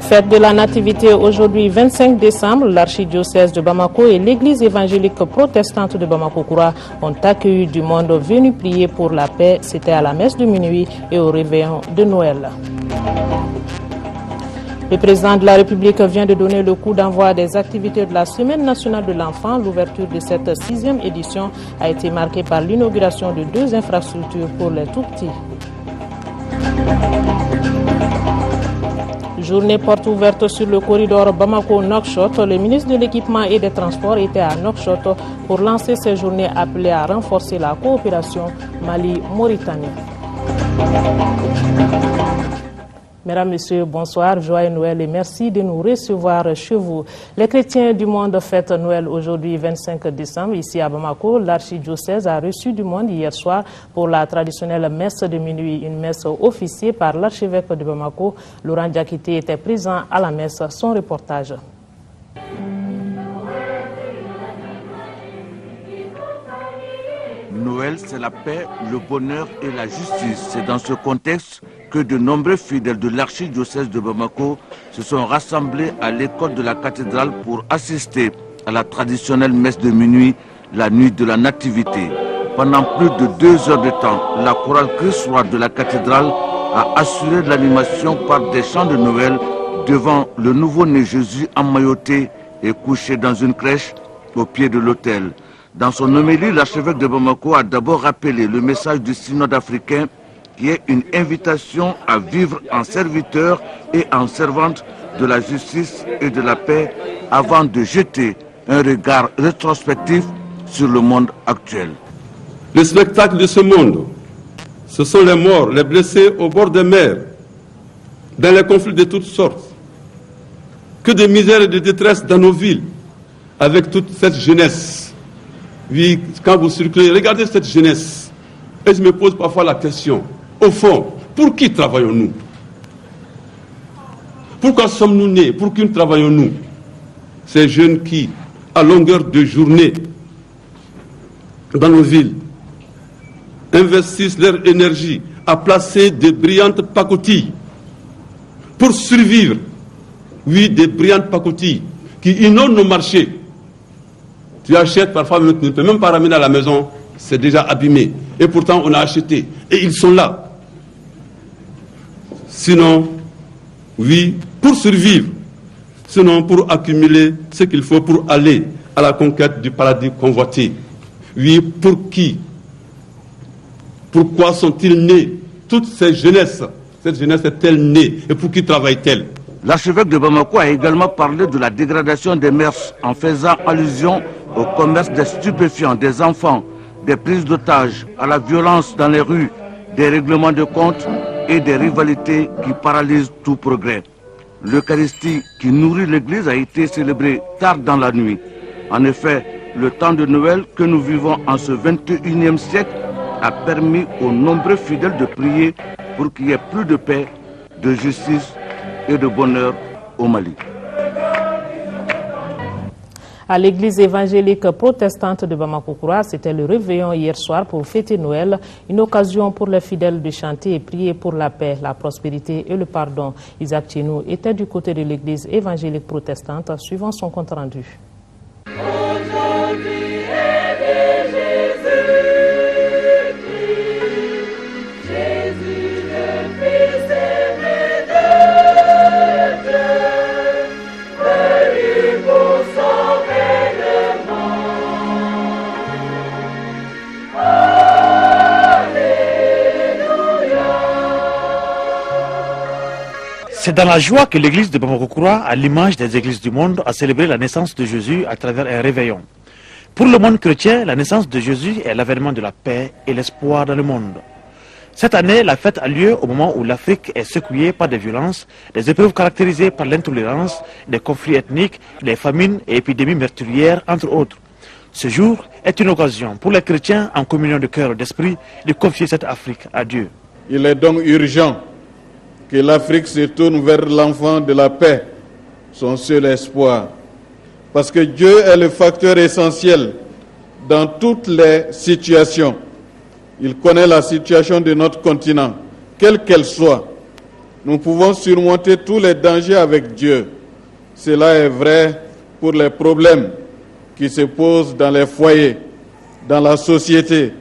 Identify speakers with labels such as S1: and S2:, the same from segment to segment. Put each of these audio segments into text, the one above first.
S1: Fête de la Nativité aujourd'hui 25 décembre, l'archidiocèse de Bamako et l'église évangélique protestante de Bamako-Koura ont accueilli du monde venu prier pour la paix. C'était à la messe de minuit et au réveillon de Noël. Le président de la République vient de donner le coup d'envoi des activités de la Semaine nationale de l'enfant. L'ouverture de cette 6e édition a été marquée par l'inauguration de 2 infrastructures pour les tout-petits. Journée porte ouverte sur le corridor Bamako-Nouakchott. Le ministre de l'Équipement et des Transports était à Nouakchott pour lancer ces journées appelées à renforcer la coopération Mali-Mauritanie. Mesdames, Messieurs, bonsoir, joyeux Noël et merci de nous recevoir chez vous. Les chrétiens du monde fêtent Noël aujourd'hui 25 décembre. Ici à Bamako, l'archidiocèse a reçu du monde hier soir pour la traditionnelle messe de minuit, une messe officiée par l'archevêque de Bamako. Laurent Diakité était présent à la messe. Son reportage.
S2: Noël, c'est la paix, le bonheur et la justice. C'est dans ce contexte que de nombreux fidèles de l'archidiocèse de Bamako se sont rassemblés à l'école de la cathédrale pour assister à la traditionnelle messe de minuit, la nuit de la Nativité. Pendant plus de 2 heures de temps, la chorale Christ Roi de la cathédrale a assuré l'animation par des chants de Noël devant le nouveau-né Jésus emmailloté et couché dans une crèche au pied de l'autel. Dans son homélie, l'archevêque de Bamako a d'abord rappelé le message du synode africain qui est une invitation à vivre en serviteur et en servante de la justice et de la paix avant de jeter un regard rétrospectif sur le monde actuel.
S3: Le spectacle de ce monde, ce sont les morts, les blessés au bord des mers, dans les conflits de toutes sortes. Que de misère et de détresse dans nos villes, avec toute cette jeunesse. Oui, quand vous circulez, regardez cette jeunesse. Et je me pose parfois la question, au fond, pour qui travaillons-nous? Pourquoi sommes-nous nés? Pour qui travaillons-nous? Ces jeunes qui, à longueur de journée, dans nos villes, investissent leur énergie à placer de brillantes pacotilles pour survivre. Oui, des brillantes pacotilles qui inondent nos marchés. Tu achètes, parfois tu ne peux même pas ramener à la maison, c'est déjà abîmé. Et pourtant on a acheté. Et ils sont là. Sinon, oui, pour survivre. Sinon, pour accumuler ce qu'il faut pour aller à la conquête du paradis convoité. Oui, pour qui? Pourquoi sont-ils nés? Toute cette jeunesse est-elle née? Et pour qui travaille-t-elle?
S2: L'archevêque de Bamako a également parlé de la dégradation des mœurs en faisant allusion au commerce des stupéfiants, des enfants, des prises d'otages, à la violence dans les rues, des règlements de comptes et des rivalités qui paralysent tout progrès. L'Eucharistie qui nourrit l'Église a été célébrée tard dans la nuit. En effet, le temps de Noël que nous vivons en ce 21e siècle a permis aux nombreux fidèles de prier pour qu'il y ait plus de paix, de justice et de bonheur au Mali.
S1: À l'église évangélique protestante de Bamako-Koura, c'était le réveillon hier soir pour fêter Noël, une occasion pour les fidèles de chanter et prier pour la paix, la prospérité et le pardon. Isaac Tchenou était du côté de l'église évangélique protestante, suivant son compte rendu.
S4: C'est dans la joie que l'église de Bamako-Koura, à l'image des églises du monde, a célébré la naissance de Jésus à travers un réveillon. Pour le monde chrétien, la naissance de Jésus est l'avènement de la paix et l'espoir dans le monde. Cette année, la fête a lieu au moment où l'Afrique est secouée par des violences, des épreuves caractérisées par l'intolérance, des conflits ethniques, des famines et épidémies meurtrières, entre autres. Ce jour est une occasion pour les chrétiens en communion de cœur et d'esprit de confier cette Afrique à Dieu.
S5: Il est donc urgent que l'Afrique se tourne vers l'enfant de la paix, son seul espoir. Parce que Dieu est le facteur essentiel dans toutes les situations. Il connaît la situation de notre continent, quelle qu'elle soit. nous pouvons surmonter tous les dangers avec Dieu. Cela est vrai pour les problèmes qui se posent dans les foyers, dans la société,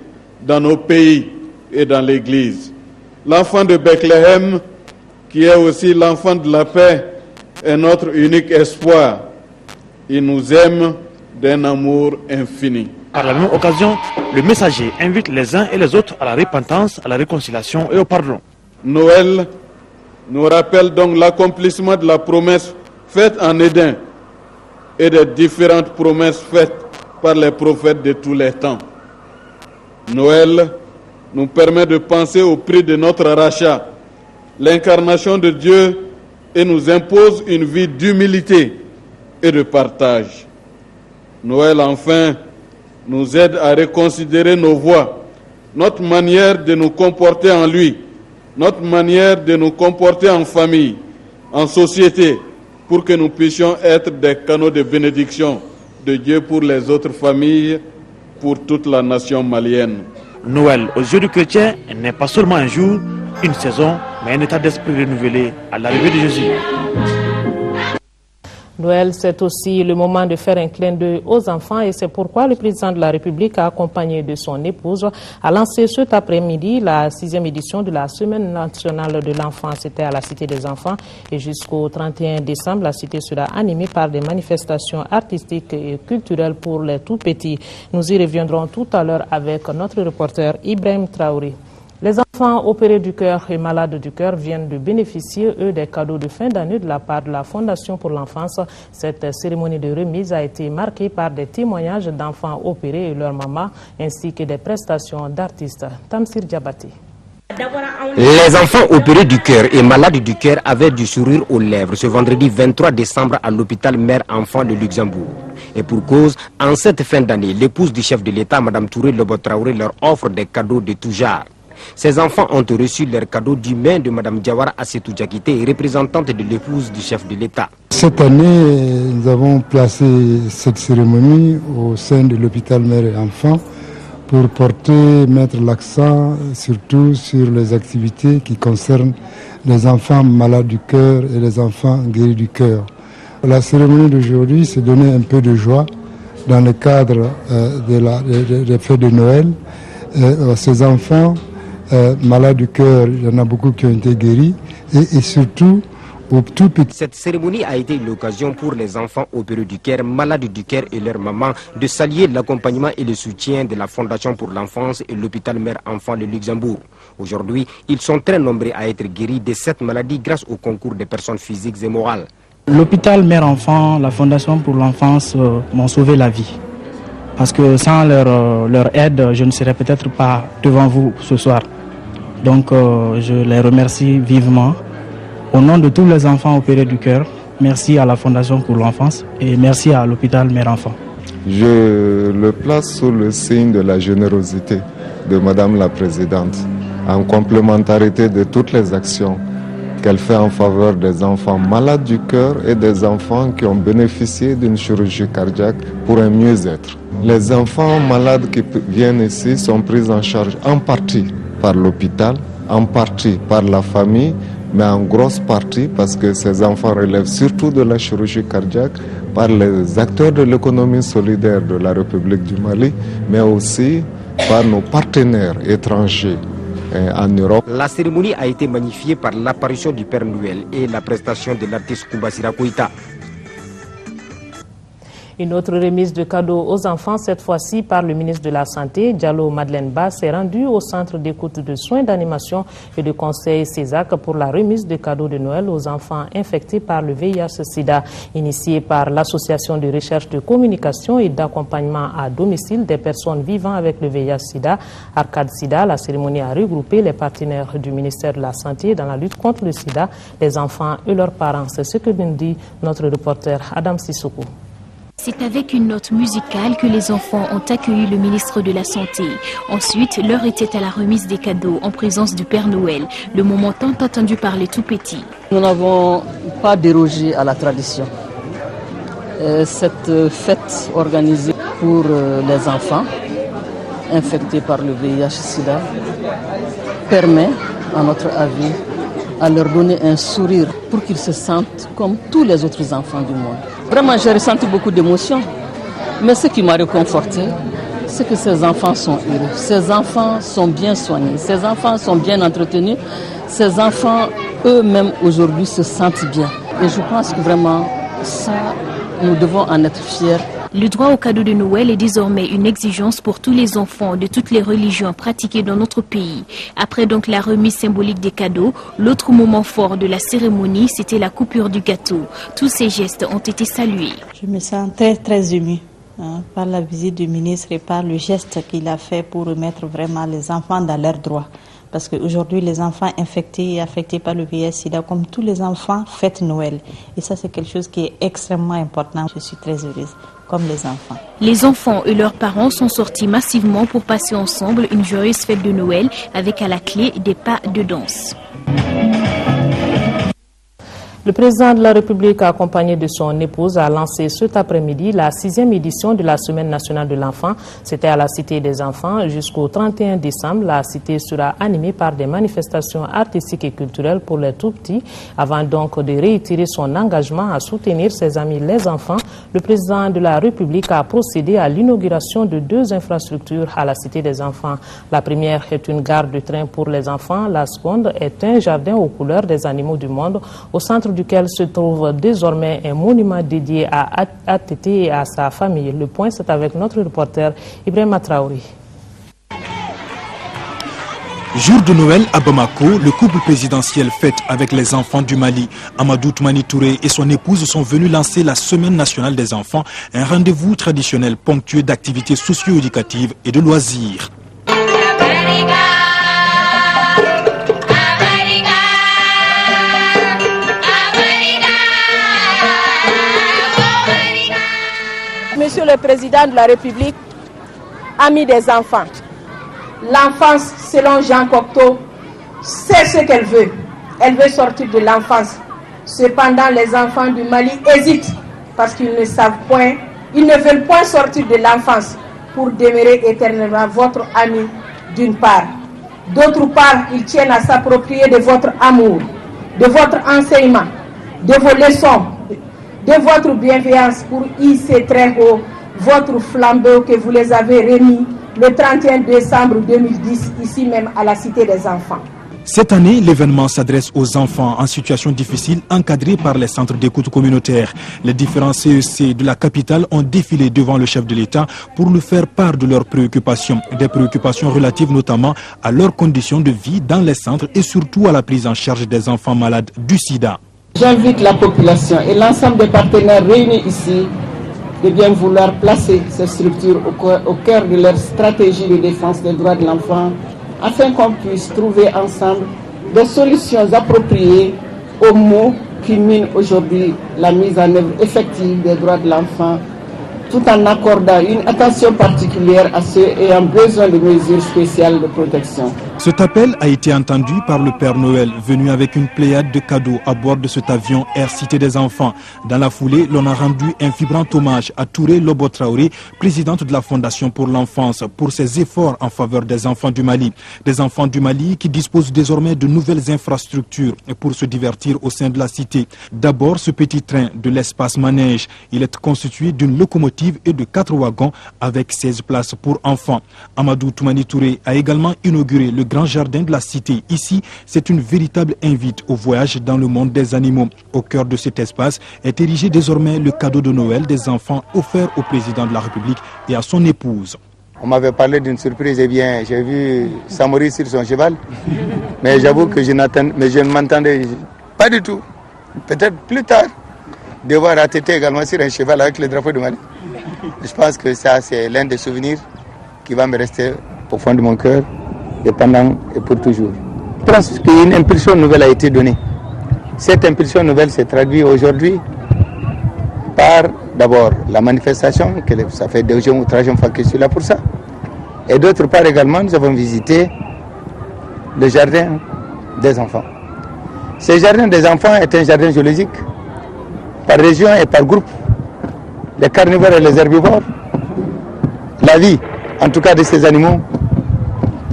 S5: dans nos pays et dans l'Église. L'enfant de Bethléem, qui est aussi l'enfant de la paix, est notre unique espoir. Il nous aime d'un amour infini.
S4: Par la même occasion, le messager invite les uns et les autres à la repentance, à la réconciliation et au pardon.
S5: Noël nous rappelle donc l'accomplissement de la promesse faite en Éden et des différentes promesses faites par les prophètes de tous les temps. Noël nous permet de penser au prix de notre rachat, l'incarnation de Dieu, et nous impose une vie d'humilité et de partage. Noël, enfin, nous aide à reconsidérer nos voies, notre manière de nous comporter en lui, notre manière de nous comporter en famille, en société, pour que nous puissions être des canaux de bénédiction de Dieu pour les autres familles, pour toute la nation malienne.
S4: Noël, aux yeux du chrétien, n'est pas seulement un jour, une saison, mais un état d'esprit renouvelé à l'arrivée de Jésus.
S1: Noël, c'est aussi le moment de faire un clin d'œil aux enfants et c'est pourquoi le président de la République, accompagné de son épouse, a lancé cet après-midi la 6e édition de la Semaine nationale de l'enfant. C'était à la Cité des enfants et jusqu'au 31 décembre, la cité sera animée par des manifestations artistiques et culturelles pour les tout-petits. Nous y reviendrons tout à l'heure avec notre reporter Ibrahim Traoré. Les enfants opérés du cœur et malades du cœur viennent de bénéficier, eux, des cadeaux de fin d'année de la part de la Fondation pour l'enfance. Cette cérémonie de remise a été marquée par des témoignages d'enfants opérés et leurs mamans, ainsi que des prestations d'artistes. Tamsir Diabaté.
S6: Les enfants opérés du cœur et malades du cœur avaient du sourire aux lèvres ce vendredi 23 décembre à l'hôpital Mère-Enfant de Luxembourg. Et pour cause, en cette fin d'année, l'épouse du chef de l'État, Mme Touré Lobo Traoré, leur offre des cadeaux de tout genre. Ces enfants ont reçu leurs cadeaux du main de Mme Diawara Assetou Diakité, représentante de l'épouse du chef de l'État.
S7: Cette année, nous avons placé cette cérémonie au sein de l'hôpital Mère et Enfant pour mettre l'accent surtout sur les activités qui concernent les enfants malades du cœur et les enfants guéris du cœur. La cérémonie d'aujourd'hui s'est donné un peu de joie dans le cadre des fêtes de Noël. Ces enfants malades du cœur, il y en a beaucoup qui ont été guéris et surtout aux tout petits.
S6: Cette cérémonie a été l'occasion pour les enfants opérés du cœur, malades du cœur et leurs mamans de saluer l'accompagnement et le soutien de la Fondation pour l'enfance et l'hôpital Mère-Enfant de Luxembourg. Aujourd'hui, ils sont très nombreux à être guéris de cette maladie grâce au concours des personnes physiques et morales.
S8: L'hôpital Mère-Enfant, la Fondation pour l'enfance m'ont sauvé la vie. Parce que sans leur aide, je ne serais peut-être pas devant vous ce soir. Donc je les remercie vivement. Au nom de tous les enfants opérés du cœur, merci à la Fondation pour l'enfance et merci à l'hôpital Mère-Enfant.
S9: Je le place sous le signe de la générosité de Madame la Présidente, en complémentarité de toutes les actions qu'elle fait en faveur des enfants malades du cœur et des enfants qui ont bénéficié d'une chirurgie cardiaque pour un mieux-être. Les enfants malades qui viennent ici sont pris en charge en partie par l'hôpital, en partie par la famille, mais en grosse partie parce que ces enfants relèvent surtout de la chirurgie cardiaque par les acteurs de l'économie solidaire de la République du Mali, mais aussi par nos partenaires étrangers en Europe.
S6: La cérémonie a été magnifiée par l'apparition du Père Noël et la prestation de l'artiste Koumbasira Koïta.
S1: Une autre remise de cadeaux aux enfants, cette fois-ci par le ministre de la Santé, Diallo Madeleine Ba, s'est rendu au centre d'écoute de soins d'animation et de conseil CESAC pour la remise de cadeaux de Noël aux enfants infectés par le VIH-Sida. Initiée par l'Association de recherche de communication et d'accompagnement à domicile des personnes vivant avec le VIH-Sida, Arcade Sida, la cérémonie a regroupé les partenaires du ministère de la Santé dans la lutte contre le Sida, les enfants et leurs parents. C'est ce que nous dit notre reporter Adam Sissoko.
S10: C'est avec une note musicale que les enfants ont accueilli le ministre de la Santé. Ensuite, l'heure était à la remise des cadeaux en présence du Père Noël, le moment tant attendu par les tout-petits.
S11: Nous n'avons pas dérogé à la tradition. Cette fête organisée pour les enfants infectés par le VIH-Sida permet, à notre avis, à leur donner un sourire pour qu'ils se sentent comme tous les autres enfants du monde. Vraiment, j'ai ressenti beaucoup d'émotions. Mais ce qui m'a réconforté, c'est que ces enfants sont heureux. Ces enfants sont bien soignés. Ces enfants sont bien entretenus. Ces enfants, eux-mêmes, aujourd'hui, se sentent bien. Et je pense que vraiment, ça, nous devons en être fiers.
S10: Le droit au cadeau de Noël est désormais une exigence pour tous les enfants de toutes les religions pratiquées dans notre pays. Après donc la remise symbolique des cadeaux, l'autre moment fort de la cérémonie, c'était la coupure du gâteau. Tous ces gestes ont été salués.
S12: Je me sens très émue par la visite du ministre et par le geste qu'il a fait pour remettre vraiment les enfants dans leurs droits. Parce qu'aujourd'hui, les enfants infectés et affectés par le VIH-Sida, comme tous les enfants, fêtent Noël. Et ça, c'est quelque chose qui est extrêmement important. Je suis très heureuse, comme les enfants.
S10: Les enfants et leurs parents sont sortis massivement pour passer ensemble une joyeuse fête de Noël avec à la clé des pas de danse.
S1: Le président de la République, accompagné de son épouse, a lancé cet après-midi la 6e édition de la Semaine nationale de l'enfant. C'était à la Cité des enfants. Jusqu'au 31 décembre, la cité sera animée par des manifestations artistiques et culturelles pour les tout-petits. Avant donc de réitérer son engagement à soutenir ses amis les enfants, le président de la République a procédé à l'inauguration de 2 infrastructures à la Cité des enfants. La première est une gare de train pour les enfants. La seconde est un jardin aux couleurs des animaux du monde, au centre duquel se trouve désormais un monument dédié à ATT et à sa famille. Le point, c'est avec notre reporter Ibrahima Traoré.
S13: Jour de Noël à Bamako, le couple présidentiel fête avec les enfants du Mali. Amadou Toumani Touré et son épouse sont venus lancer la Semaine nationale des enfants, un rendez-vous traditionnel ponctué d'activités socio-éducatives et de loisirs.
S14: Monsieur le Président de la République, ami des enfants, l'enfance, selon Jean Cocteau, c'est ce qu'elle veut. Elle veut sortir de l'enfance. Cependant, les enfants du Mali hésitent parce qu'ils ne savent point, ils ne veulent point sortir de l'enfance pour demeurer éternellement votre ami d'une part. D'autre part, ils tiennent à s'approprier de votre amour, de votre enseignement, de vos leçons, de votre bienveillance pour hisser très haut votre flambeau que vous les avez remis le 31 décembre 2010, ici même à la Cité des enfants.
S13: Cette année, l'événement s'adresse aux enfants en situation difficile encadrés par les centres d'écoute communautaire. Les différents CEC de la capitale ont défilé devant le chef de l'État pour lui faire part de leurs préoccupations. Des préoccupations relatives notamment à leurs conditions de vie dans les centres et surtout à la prise en charge des enfants malades du sida.
S11: J'invite la population et l'ensemble des partenaires réunis ici de bien vouloir placer ces structures au cœur de leur stratégie de défense des droits de l'enfant afin qu'on puisse trouver ensemble des solutions appropriées aux maux qui minent aujourd'hui la mise en œuvre effective des droits de l'enfant, tout en accordant une attention particulière à ceux ayant besoin de mesures spéciales de protection.
S13: Cet appel a été entendu par le Père Noël, venu avec une pléiade de cadeaux à bord de cet avion Air Cité des enfants. Dans la foulée, l'on a rendu un vibrant hommage à Touré Lobo Traoré, présidente de la Fondation pour l'enfance, pour ses efforts en faveur des enfants du Mali. Des enfants du Mali qui disposent désormais de nouvelles infrastructures pour se divertir au sein de la cité. D'abord, ce petit train de l'espace manège. Il est constitué d'une locomotive et de 4 wagons avec 16 places pour enfants. Amadou Toumani Touré a également inauguré le grand jardin de la cité. Ici, c'est une véritable invite au voyage dans le monde des animaux. Au cœur de cet espace est érigé désormais le cadeau de Noël des enfants offert au président de la République et à son épouse.
S15: On m'avait parlé d'une surprise, eh bien, j'ai vu Samori sur son cheval, mais j'avoue que je ne m'entendais pas du tout. Peut-être plus tard, de voir ATT également sur un cheval avec le drapeau du Mali. Je pense que ça, c'est l'un des souvenirs qui va me rester au fond de mon cœur, et pendant et pour toujours. Je pense qu'une impulsion nouvelle a été donnée. Cette impulsion nouvelle s'est traduite aujourd'hui par d'abord la manifestation, que ça fait 2 jours ou 3 jours que je suis là pour ça. Et d'autre part également, nous avons visité le jardin des enfants. Ce jardin des enfants est un jardin zoologique par région et par groupe. Les carnivores et les herbivores, la vie, en tout cas de ces animaux,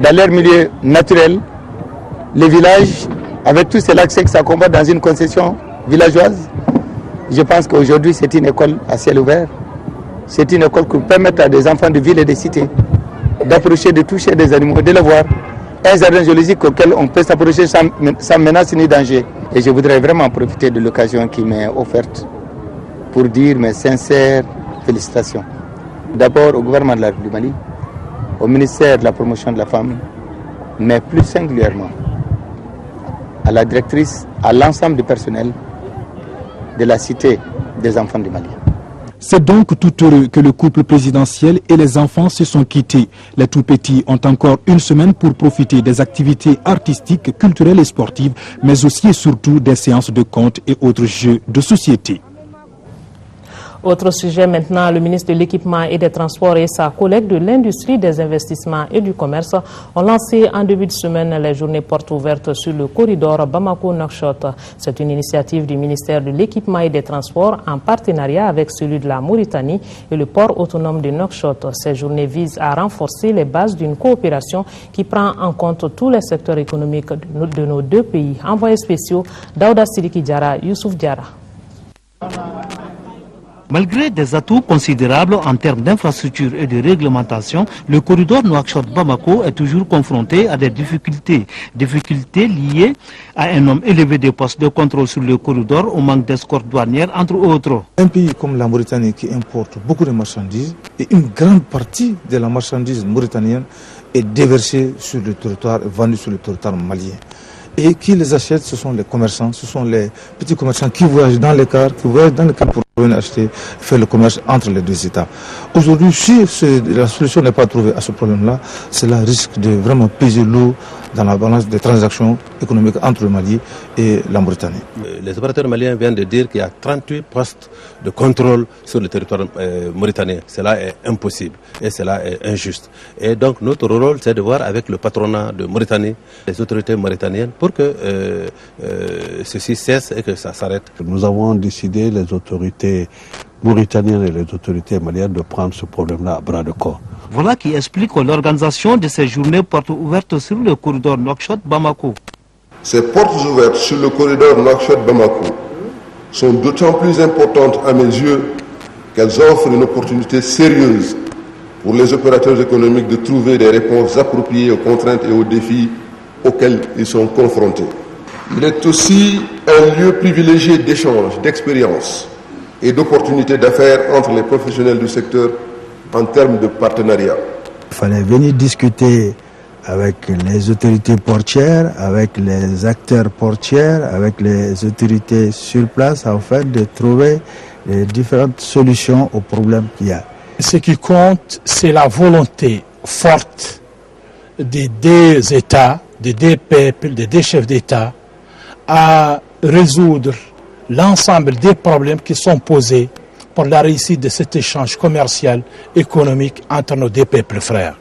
S15: dans leur milieu naturel, les villages avec tout cela que ça combat dans une concession villageoise. Je pense qu'aujourd'hui c'est une école à ciel ouvert. C'est une école qui permet à des enfants de ville et de cité d'approcher, de toucher des animaux, de les voir. Un jardin zoologique auquel on peut s'approcher sans menace ni danger. Et je voudrais vraiment profiter de l'occasion qui m'est offerte pour dire mes sincères félicitations. D'abord au gouvernement de la République du Mali, au ministère de la promotion de la femme, mais plus singulièrement à la directrice, à l'ensemble du personnel de la cité des enfants du Mali.
S13: C'est donc tout heureux que le couple présidentiel et les enfants se sont quittés. Les tout petits ont encore une semaine pour profiter des activités artistiques, culturelles et sportives, mais aussi et surtout des séances de contes et autres jeux de société.
S1: Autre sujet maintenant, le ministre de l'Équipement et des Transports et sa collègue de l'Industrie, des Investissements et du Commerce ont lancé en début de semaine les journées portes ouvertes sur le corridor Bamako-Nouakchott. C'est une initiative du ministère de l'Équipement et des Transports en partenariat avec celui de la Mauritanie et le port autonome de Nouakchott. Ces journées visent à renforcer les bases d'une coopération qui prend en compte tous les secteurs économiques de nos deux pays. Envoyés spéciaux, Daouda Sidiki Diara, Youssouf Diara.
S16: Malgré des atouts considérables en termes d'infrastructure et de réglementation, le corridor Nouakchott-Bamako est toujours confronté à des difficultés. Difficultés liées à un nombre élevé de postes de contrôle sur le corridor, au manque d'escorte douanière, entre autres.
S17: Un pays comme la Mauritanie qui importe beaucoup de marchandises, et une grande partie de la marchandise mauritanienne est déversée sur le territoire, vendue sur le territoire malien. Et qui les achètent, ce sont les commerçants, ce sont les petits commerçants qui voyagent dans les cars, pour venir acheter, faire le commerce entre les deux États. Aujourd'hui, si la solution n'est pas trouvée à ce problème-là, cela risque de vraiment peser lourd dans la balance des transactions économiques entre le Mali et la Mauritanie.
S18: Les opérateurs maliens viennent de dire qu'il y a 38 postes de contrôle sur le territoire mauritanien. Cela est impossible et cela est injuste. Et donc notre rôle, c'est de voir avec le patronat de Mauritanie, les autorités mauritaniennes, pour que ceci cesse et que ça s'arrête.
S19: Nous avons décidé, les autorités mauritaniennes et les autorités maliennes, de prendre ce problème-là à bras de corps.
S16: Voilà qui explique l'organisation de ces journées portes ouvertes sur le corridor Nouakchott-Bamako.
S20: Ces portes ouvertes sur le corridor Nouakchott-Bamako sont d'autant plus importantes à mes yeux qu'elles offrent une opportunité sérieuse pour les opérateurs économiques de trouver des réponses appropriées aux contraintes et aux défis auxquels ils sont confrontés. Il est aussi un lieu privilégié d'échange, d'expériences et d'opportunités d'affaires entre les professionnels du secteur en termes de partenariat.
S21: Il fallait venir discuter avec les autorités portières, avec les acteurs portiers, avec les autorités sur place, afin de trouver les différentes solutions aux problèmes qu'il y a.
S22: Ce qui compte, c'est la volonté forte des deux États, des deux peuples, des deux chefs d'État à résoudre l'ensemble des problèmes qui sont posés pour la réussite de cet échange commercial, économique entre nos deux peuples frères.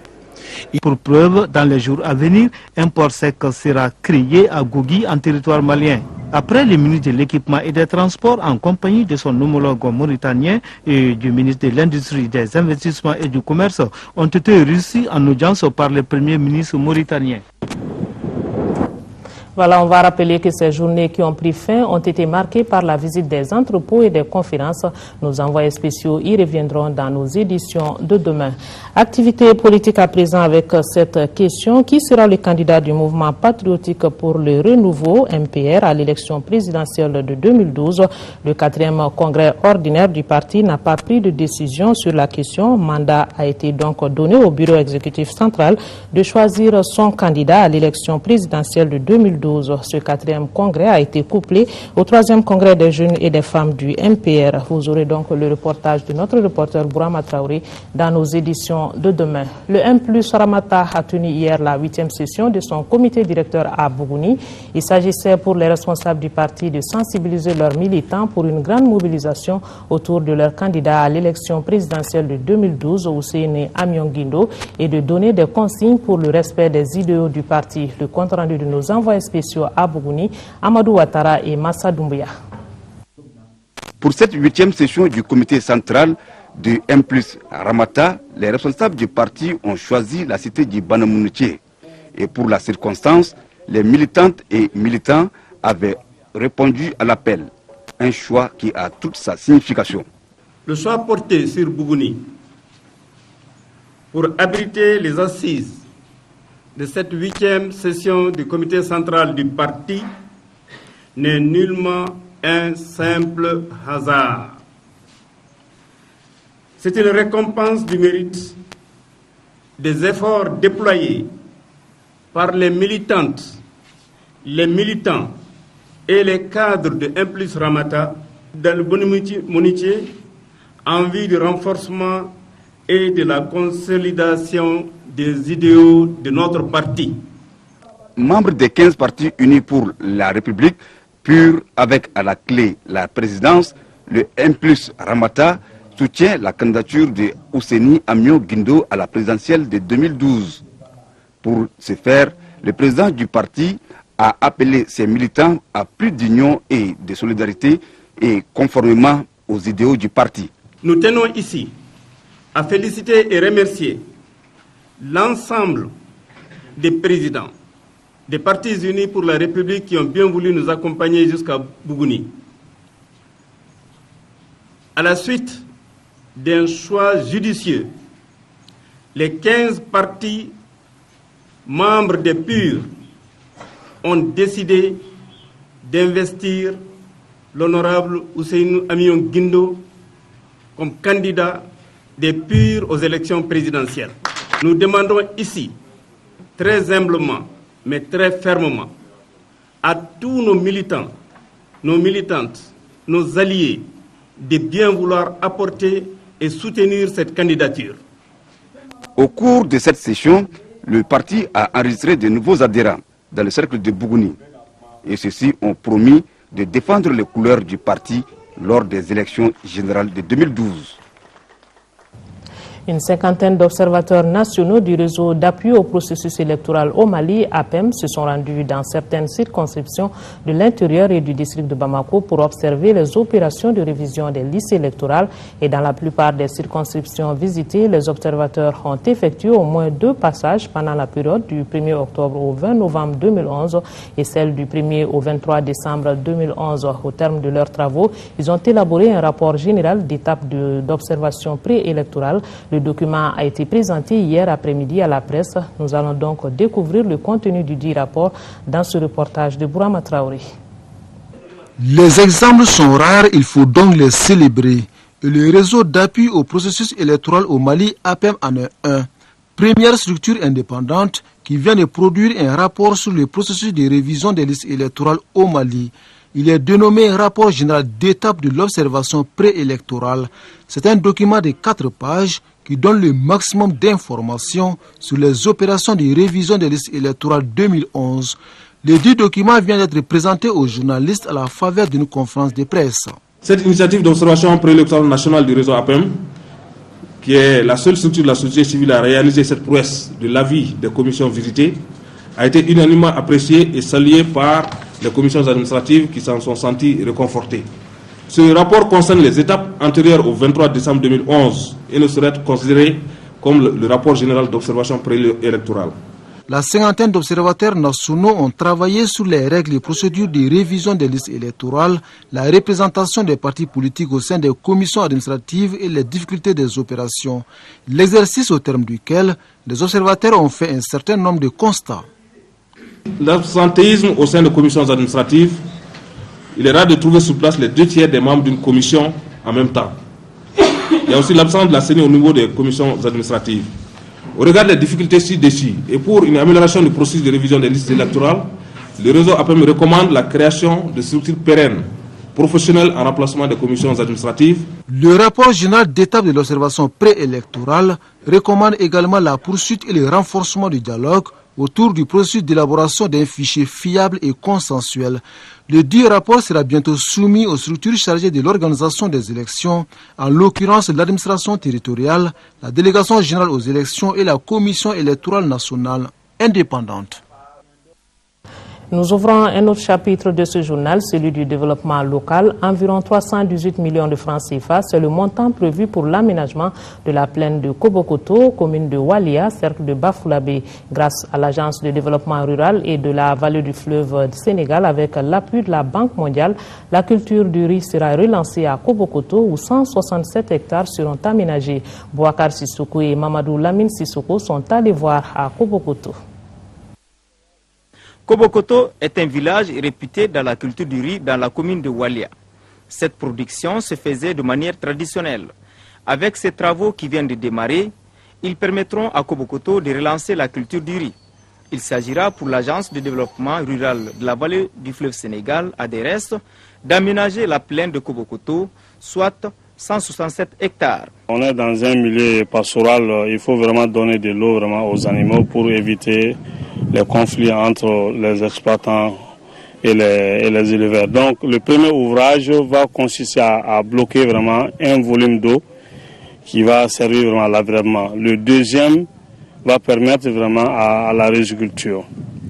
S16: Pour preuve, dans les jours à venir, un port sec sera créé à Gougui, en territoire malien. Après le ministre de l'Équipement et des Transports, en compagnie de son homologue mauritanien et du ministre de l'Industrie, des Investissements et du Commerce, ont été reçus en audience par le Premier ministre mauritanien.
S1: Voilà, on va rappeler que ces journées qui ont pris fin ont été marquées par la visite des entrepôts et des conférences. Nos envoyés spéciaux y reviendront dans nos éditions de demain. Activité politique à présent avec cette question. Qui sera le candidat du mouvement patriotique pour le renouveau, MPR, à l'élection présidentielle de 2012? Le 4e congrès ordinaire du parti n'a pas pris de décision sur la question. Mandat a été donc donné au bureau exécutif central de choisir son candidat à l'élection présidentielle de 2012. Ce 4e congrès a été couplé au 3e congrès des jeunes et des femmes du MPR. Vous aurez donc le reportage de notre reporter Bourama Traoré dans nos éditions de demain. Le M+ Ramata a tenu hier la 8e session de son comité directeur à Bougouni. Il s'agissait pour les responsables du parti de sensibiliser leurs militants pour une grande mobilisation autour de leur candidat à l'élection présidentielle de 2012, Ousseini Amion-Guindo, et de donner des consignes pour le respect des idéaux du parti. Le compte rendu de nos envoyés spéciaux à Bougouni, Amadou Ouattara et Massa Doumbouya.
S23: Pour cette 8e session du comité central de M+ Ramata, les responsables du parti ont choisi la cité du Banamounitié. Et pour la circonstance, les militantes et militants avaient répondu à l'appel. Un choix qui a toute sa signification.
S2: Le choix porté sur Bougouni pour abriter les assises de cette 8e session du comité central du parti n'est nullement un simple hasard. C'est une récompense du mérite des efforts déployés par les militantes, les militants et les cadres de Implus Ramata dans le Bonimonitier en vue du renforcement et de la consolidation des idéaux de notre parti.
S23: Membres des 15 partis unis pour la République, pur avec à la clé la présidence, le Implus Ramata soutient la candidature de Ousseini Amio Guindo à la présidentielle de 2012. Pour ce faire, le président du parti a appelé ses militants à plus d'union et de solidarité et conformément aux idéaux du parti.
S2: Nous tenons ici à féliciter et remercier l'ensemble des présidents des partis unis pour la République qui ont bien voulu nous accompagner jusqu'à Bougouni. À la suite d'un choix judicieux, les 15 partis membres des PUR ont décidé d'investir l'honorable Ousseini Amio Guindo comme candidat des PUR aux élections présidentielles. Nous demandons ici, très humblement, mais très fermement, à tous nos militants, nos militantes, nos alliés, de bien vouloir apporter et soutenir cette candidature.
S23: Au cours de cette session, le parti a enregistré de nouveaux adhérents dans le cercle de Bougouni. Et ceux-ci ont promis de défendre les couleurs du parti lors des élections générales de 2012.
S1: Une cinquantaine d'observateurs nationaux du réseau d'appui au processus électoral au Mali, APEM, se sont rendus dans certaines circonscriptions de l'intérieur et du district de Bamako pour observer les opérations de révision des listes électorales. Et dans la plupart des circonscriptions visitées, les observateurs ont effectué au moins 2 passages pendant la période du 1er octobre au 20 novembre 2011 et celle du 1er au 23 décembre 2011. Au terme de leurs travaux, ils ont élaboré un rapport général d'étape d'observation préélectorale. Le document a été présenté hier après-midi à la presse. Nous allons donc découvrir le contenu du dit rapport dans ce reportage de Bourama Traoré.
S3: Les exemples sont rares, il faut donc les célébrer. Le réseau d'appui au processus électoral au Mali, APEM, en est un. Première structure indépendante qui vient de produire un rapport sur le processus de révision des listes électorales au Mali. Il est dénommé Rapport général d'étape de l'observation préélectorale. C'est un document de 4 pages qui donne le maximum d'informations sur les opérations de révision des listes électorales 2011. Le dit document vient d'être présenté aux journalistes à la faveur d'une conférence de presse.
S5: Cette initiative d'observation préélectorale nationale du réseau APEM, qui est la seule structure de la société civile à réaliser cette prouesse de l'avis des commissions visitées, a été unanimement appréciée et saluée par les commissions administratives qui s'en sont senties réconfortées. Ce rapport concerne les étapes antérieures au 23 décembre 2011 et ne saurait être considéré comme le rapport général d'observation préélectorale.
S3: La cinquantaine d'observateurs nationaux ont travaillé sur les règles et procédures de révision des listes électorales, la représentation des partis politiques au sein des commissions administratives et les difficultés des opérations. L'exercice au terme duquel les observateurs ont fait un certain nombre de constats.
S5: L'absentéisme au sein des commissions administratives, il est rare de trouver sur place les 2/3 des membres d'une commission en même temps. Il y a aussi l'absence de la CENI au niveau des commissions administratives. Au regard des difficultés ci-dessus et pour une amélioration du processus de révision des listes électorales, le réseau APEM recommande la création de structures pérennes, professionnelles en remplacement des commissions administratives.
S3: Le rapport général d'étape de l'observation préélectorale recommande également la poursuite et le renforcement du dialogue autour du processus d'élaboration d'un fichier fiable et consensuel. Le dit rapport sera bientôt soumis aux structures chargées de l'organisation des élections, en l'occurrence l'administration territoriale, la délégation générale aux élections et la commission électorale nationale indépendante.
S1: Nous ouvrons un autre chapitre de ce journal, celui du développement local. Environ 318 millions de francs CFA, c'est le montant prévu pour l'aménagement de la plaine de Kobokoto, commune de Walia, cercle de Bafoulabé. Grâce à l'Agence de développement rural et de la vallée du fleuve Sénégal, avec l'appui de la Banque mondiale, la culture du riz sera relancée à Kobokoto, où 167 hectares seront aménagés. Bouakar Sissoko et Mamadou Lamine Sissoko sont allés voir à Kobokoto.
S4: Kobokoto est un village réputé dans la culture du riz dans la commune de Walia. Cette production se faisait de manière traditionnelle. Avec ces travaux qui viennent de démarrer, ils permettront à Kobokoto de relancer la culture du riz. Il s'agira pour l'Agence de développement rural de la vallée du fleuve Sénégal, ADRS, d'aménager la plaine de Kobokoto, soit 167 hectares.
S7: On est dans un milieu pastoral, il faut vraiment donner de l'eau aux animaux pour éviter les conflits entre les exploitants et les éleveurs. Donc le premier ouvrage va consister à bloquer vraiment un volume d'eau qui va servir vraiment à l'avènement. Le deuxième va permettre vraiment à la riziculture.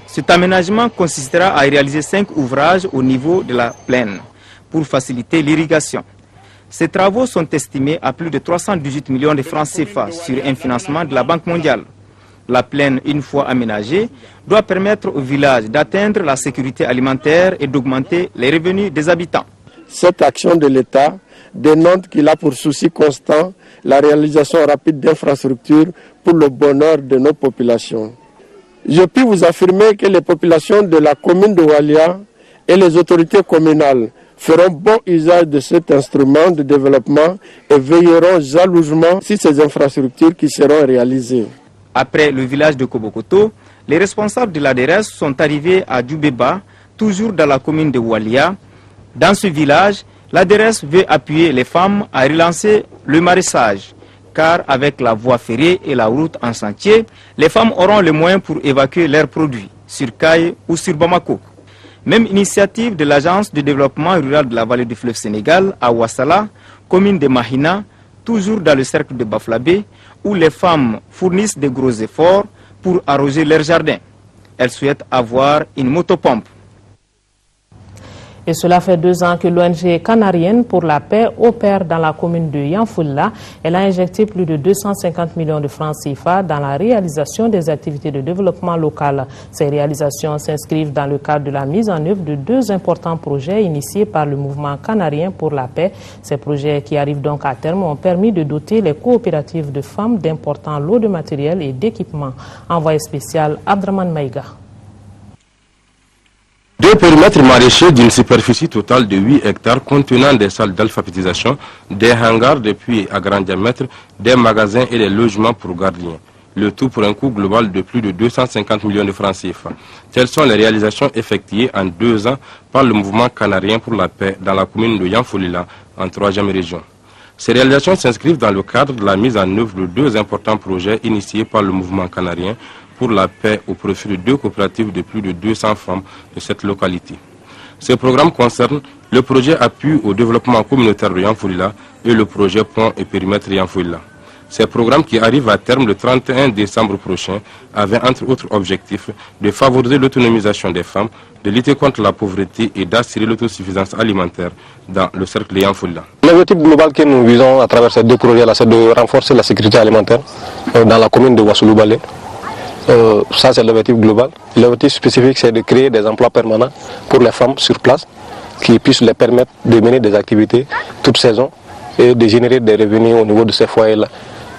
S4: Cet aménagement consistera à réaliser 5 ouvrages au niveau de la plaine pour faciliter l'irrigation. Ces travaux sont estimés à plus de 318 millions de francs CFA sur un financement de la Banque mondiale. La plaine, une fois aménagée, doit permettre au village d'atteindre la sécurité alimentaire et d'augmenter les revenus des habitants.
S8: Cette action de l'État dénote qu'il a pour souci constant la réalisation rapide d'infrastructures pour le bonheur de nos populations. Je puis vous affirmer que les populations de la commune de Walia et les autorités communales feront bon usage de cet instrument de développement et veilleront jalousement sur ces infrastructures qui seront réalisées.
S4: Après le village de Kobokoto, les responsables de l'ADRS sont arrivés à Djoubeba, toujours dans la commune de Walia. Dans ce village, l'ADRS veut appuyer les femmes à relancer le maraîchage, car avec la voie ferrée et la route en sentier, les femmes auront les moyens pour évacuer leurs produits, sur Kaye ou sur Bamako. Même initiative de l'Agence de développement rural de la vallée du fleuve Sénégal, à Ouassala, commune de Mahina, toujours dans le cercle de Baflabé, où les femmes fournissent de gros efforts pour arroser leurs jardins. Elles souhaitent avoir une motopompe.
S1: Et cela fait 2 ans que l'ONG canarienne pour la paix opère dans la commune de Yanfoula. Elle a injecté plus de 250 millions de francs CFA dans la réalisation des activités de développement local. Ces réalisations s'inscrivent dans le cadre de la mise en œuvre de 2 importants projets initiés par le mouvement canarien pour la paix. Ces projets qui arrivent donc à terme ont permis de doter les coopératives de femmes d'importants lots de matériel et d'équipements. Envoyé spécial Abdraman Maïga.
S24: 2 périmètres maraîchers d'une superficie totale de 8 hectares contenant des salles d'alphabétisation, des hangars de puits à grand diamètre, des magasins et des logements pour gardiens. Le tout pour un coût global de plus de 250 millions de francs CFA. Telles sont les réalisations effectuées en 2 ans par le mouvement canarien pour la paix dans la commune de Yanfolila, en 3e région. Ces réalisations s'inscrivent dans le cadre de la mise en œuvre de 2 importants projets initiés par le mouvement canarien pour la paix au profit de 2 coopératives de plus de 200 femmes de cette localité. Ces programmes concernent le projet appui au développement communautaire de Yanfolila et le projet pont et périmètre Yanfolila. Ces programmes qui arrivent à terme le 31 décembre prochain avaient entre autres objectifs de favoriser l'autonomisation des femmes, de lutter contre la pauvreté et d'assurer l'autosuffisance alimentaire dans le cercle de Yanfolila.
S25: L'objectif global que nous visons à travers ces 2 projets-là, c'est de renforcer la sécurité alimentaire dans la commune de Ouassoulou-Balé. Ça, c'est l'objectif global. L'objectif spécifique, c'est de créer des emplois permanents pour les femmes sur place qui puissent les permettre de mener des activités toute saison et de générer des revenus au niveau de ces foyers-là.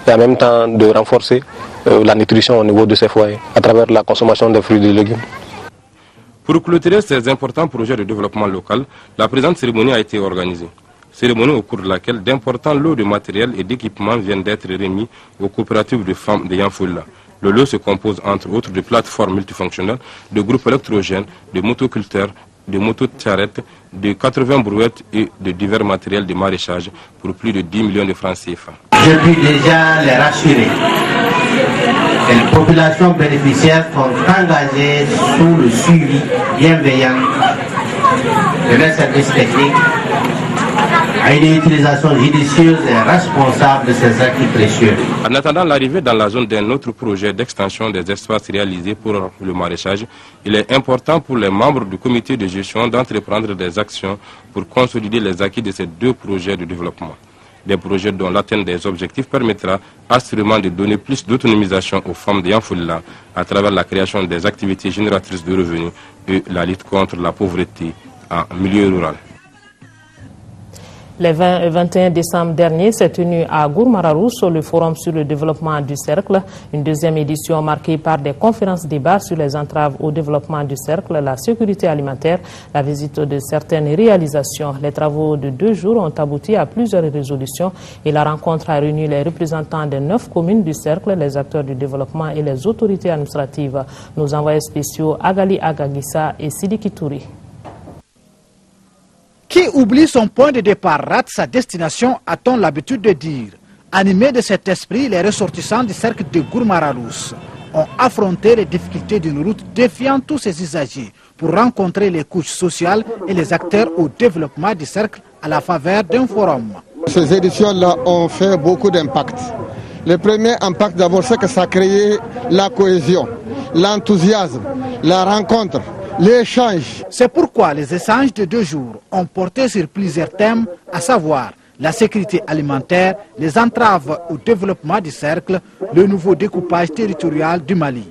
S25: Et en même temps de renforcer la nutrition au niveau de ces foyers à travers la consommation de fruits et de légumes.
S24: Pour clôturer ces importants projets de développement local, la présente cérémonie a été organisée. Cérémonie au cours de laquelle d'importants lots de matériel et d'équipements viennent d'être remis aux coopératives de femmes de Yanfolila. Le lot se compose entre autres de plateformes multifonctionnelles, de groupes électrogènes, de motoculteurs, de motos-charrettes, de 80 brouettes et de divers matériels de maraîchage pour plus de 10 millions de francs CFA.
S26: Je puis déjà les rassurer. Les populations bénéficiaires sont engagées sous le suivi bienveillant de leurs services techniques à une utilisation judicieuse et responsable de ces acquis précieux.
S24: En attendant l'arrivée dans la zone d'un autre projet d'extension des espaces réalisés pour le maraîchage, il est important pour les membres du comité de gestion d'entreprendre des actions pour consolider les acquis de ces deux projets de développement. Des projets dont l'atteinte des objectifs permettra assurément de donner plus d'autonomisation aux femmes de Yanfoulila à travers la création des activités génératrices de revenus et la lutte contre la pauvreté en milieu rural.
S1: Le 20 et 21 décembre dernier s'est tenu à Gourmararousse le forum sur le développement du cercle, une deuxième édition marquée par des conférences débats sur les entraves au développement du cercle, la sécurité alimentaire, la visite de certaines réalisations. Les travaux de 2 jours ont abouti à plusieurs résolutions et la rencontre a réuni les représentants des 9 communes du cercle, les acteurs du développement et les autorités administratives. Nos envoyés spéciaux Agali Agagissa et Sidiki Touré.
S6: Qui oublie son point de départ rate sa destination, a-t-on l'habitude de dire. Animés de cet esprit, les ressortissants du cercle de Gourmararousse ont affronté les difficultés d'une route défiant tous ses usagers pour rencontrer les couches sociales et les acteurs au développement du cercle à la faveur d'un forum.
S9: Ces éditions-là ont fait beaucoup d'impact. Le premier impact d'abord, c'est que ça a créé la cohésion, l'enthousiasme, la rencontre, l'échange.
S6: C'est pourquoi les échanges de 2 jours ont porté sur plusieurs thèmes, à savoir la sécurité alimentaire, les entraves au développement du cercle, le nouveau découpage territorial du Mali.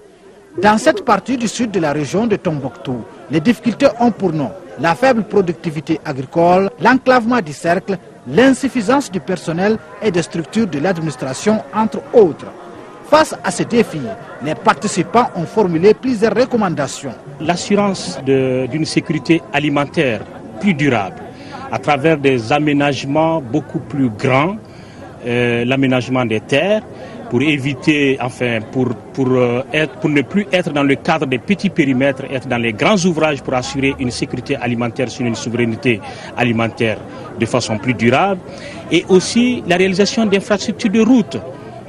S6: Dans cette partie du sud de la région de Tombouctou, les difficultés ont pour nom la faible productivité agricole, l'enclavement du cercle, l'insuffisance du personnel et des structures de l'administration, entre autres. Face à ces défis, les participants ont formulé plusieurs recommandations.
S10: L'assurance d'une sécurité alimentaire plus durable à travers des aménagements beaucoup plus grands, l'aménagement des terres, pour éviter, enfin, pour ne plus être dans le cadre des petits périmètres, être dans les grands ouvrages pour assurer une sécurité alimentaire sur une souveraineté alimentaire de façon plus durable, et aussi la réalisation d'infrastructures de routes.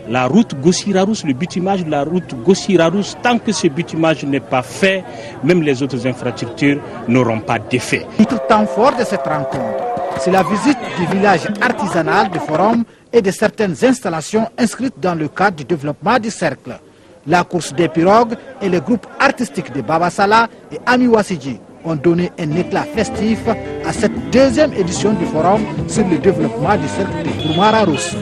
S10: La route Gossi-Rarousse, le bitumage de la route Gossi-Rarousse, tant que ce bitumage n'est pas fait, même les autres infrastructures n'auront pas d'effet.
S6: Tout temps fort de cette rencontre, c'est la visite du village artisanal du forum et de certaines installations inscrites dans le cadre du développement du cercle. La course des pirogues et le groupe artistique de Baba Salah et Ami Wassidji ont donné un éclat festif à cette deuxième édition du forum sur le développement du cercle de Gourmararousse.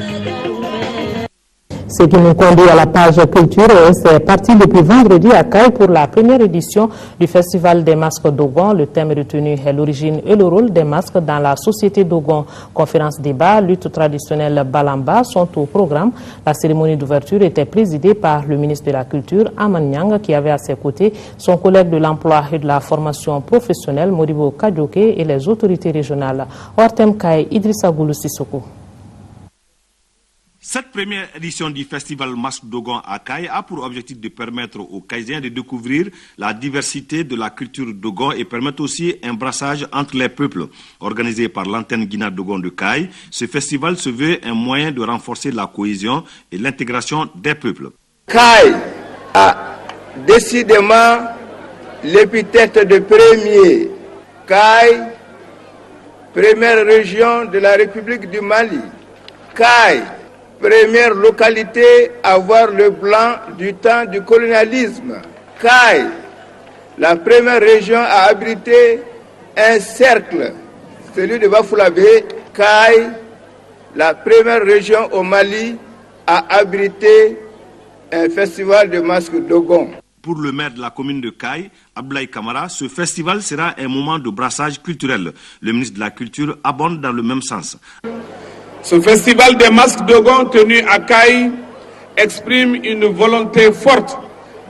S1: Ce qui nous conduit à la page culture, c'est parti depuis vendredi à Caille pour la première édition du Festival des masques Dogon. Le thème retenu est l'origine et le rôle des masques dans la société Dogon. Conférences, débats, lutte traditionnelle Balamba sont au programme. La cérémonie d'ouverture était présidée par le ministre de la Culture, Aman Nyang, qui avait à ses côtés son collègue de l'emploi et de la formation professionnelle, Modibo Kadjoke, et les autorités régionales. Hors thème Caille, Idrissa Goulou Sissoko.
S11: Cette première édition du Festival Masque Dogon à Caille a pour objectif de permettre aux Caïsiens de découvrir la diversité de la culture Dogon et permettre aussi un brassage entre les peuples. Organisé par l'antenne Guina Dogon de Caille, ce festival se veut un moyen de renforcer la cohésion et l'intégration des peuples.
S12: Caille a décidément l'épithète de premier. Caille, première région de la République du Mali. Caille, première localité à voir le blanc du temps du colonialisme. Caille, la première région à abriter un cercle, celui de Bafoulabé. Caille, la première région au Mali à abriter un festival de masques Dogon.
S11: Pour le maire de la commune de Caille, Abdoulaye Kamara, ce festival sera un moment de brassage culturel. Le ministre de la Culture abonde dans le même sens.
S14: Ce festival des masques Dogon tenu à Caille exprime une volonté forte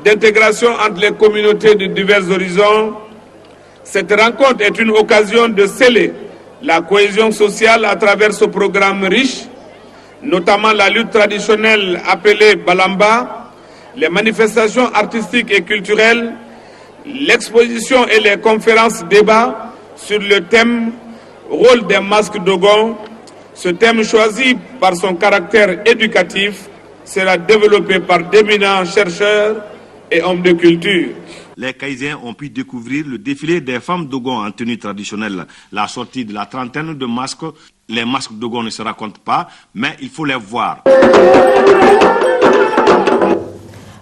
S14: d'intégration entre les communautés de divers horizons. Cette rencontre est une occasion de sceller la cohésion sociale à travers ce programme riche, notamment la lutte traditionnelle appelée Balamba, les manifestations artistiques et culturelles, l'exposition et les conférences débats sur le thème « Rôle des masques Dogon ». Ce thème choisi par son caractère éducatif sera développé par d'éminents chercheurs et hommes de culture.
S11: les Caïsiens ont pu découvrir le défilé des femmes Dogon en tenue traditionnelle. La sortie de la trentaine de masques. Les masques Dogon ne se racontent pas, mais il faut les voir.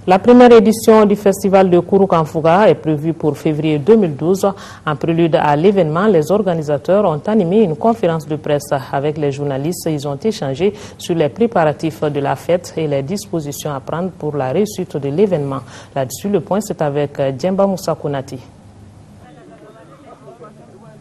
S1: La première édition du festival de Kouroukanfouga est prévue pour février 2012. En prélude à l'événement, les organisateurs ont animé une conférence de presse avec les journalistes. Ils ont échangé sur les préparatifs de la fête et les dispositions à prendre pour la réussite de l'événement. Là-dessus, le point, c'est avec Djemba Moussa Kounati.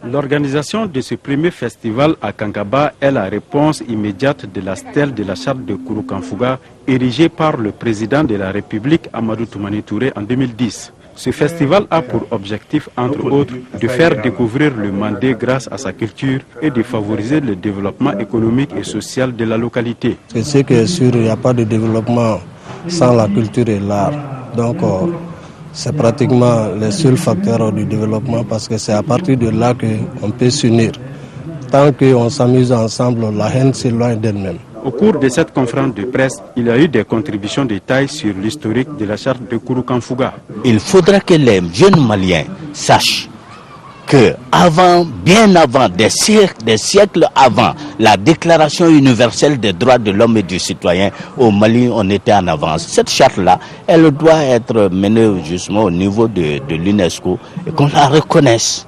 S13: L'organisation de ce premier festival à Kankaba est la réponse immédiate de la stèle de la charte de Kouroukanfouga érigée par le président de la République Amadou Toumani Touré en 2010. Ce festival a pour objectif, entre autres, de faire découvrir le Mandé grâce à sa culture et de favoriser le développement économique et social de la localité.
S21: C'est que sûr, il n'y a pas de développement sans la culture et l'art. Donc, c'est pratiquement le seul facteur du développement parce que c'est à partir de là qu'on peut s'unir. Tant qu'on s'amuse ensemble, la haine s'éloigne d'elle-même.
S13: Au cours de cette conférence de presse, il y a eu des contributions de taille sur l'historique de la charte de Kouroukanfouga.
S15: Il faudra que les jeunes Maliens sachent que bien avant, des siècles avant la Déclaration universelle des droits de l'homme et du citoyen, au Mali, on était en avance. Cette charte-là, elle doit être menée justement au niveau de l'UNESCO et qu'on la reconnaisse,